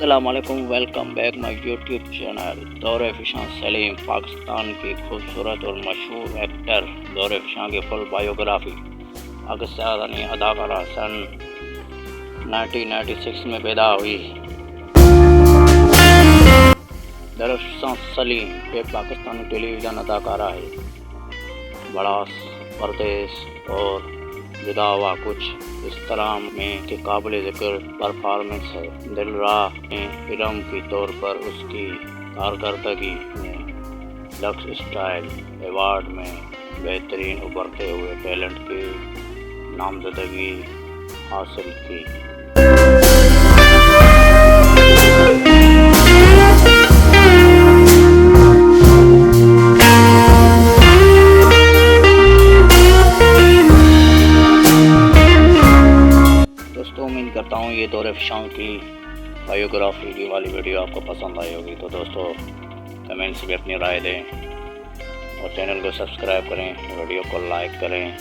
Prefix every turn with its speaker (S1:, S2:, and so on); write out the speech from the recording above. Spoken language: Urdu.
S1: السلام علیکم، welcome back my YouTube channel دور فشاں سلیم۔ پاکستان کی خوبصورت اور مشہور ایکٹر دور فشاں کی فل بایوگرافی۔ پاکستانی اداکارہ سن 1996 میں پیدا ہوئی۔ دور فشاں سلیم ایک پاکستانی ٹیلی ویژن اداکارہ ہے۔ بڑا پردیس اور جدا ہوا کچھ اس طرح میں کہ قابل ذکر پرفارمنس ہے۔ دل راہ میں فلم کی طور پر اس کی کارکردگی نے لکس اسٹائل ایوارڈ میں بہترین ابھرتے ہوئے ٹیلنٹ کی نامزدگی حاصل کی۔ امید کرتا ہوں یہ دور فشاں کی بایوگرافی کی والی ویڈیو آپ کو پسند آئی ہوگی، تو دوستو کمنٹس میں اپنی رائے دیں اور چینل کو سبسکرائب کریں، ویڈیو کو لائک کریں۔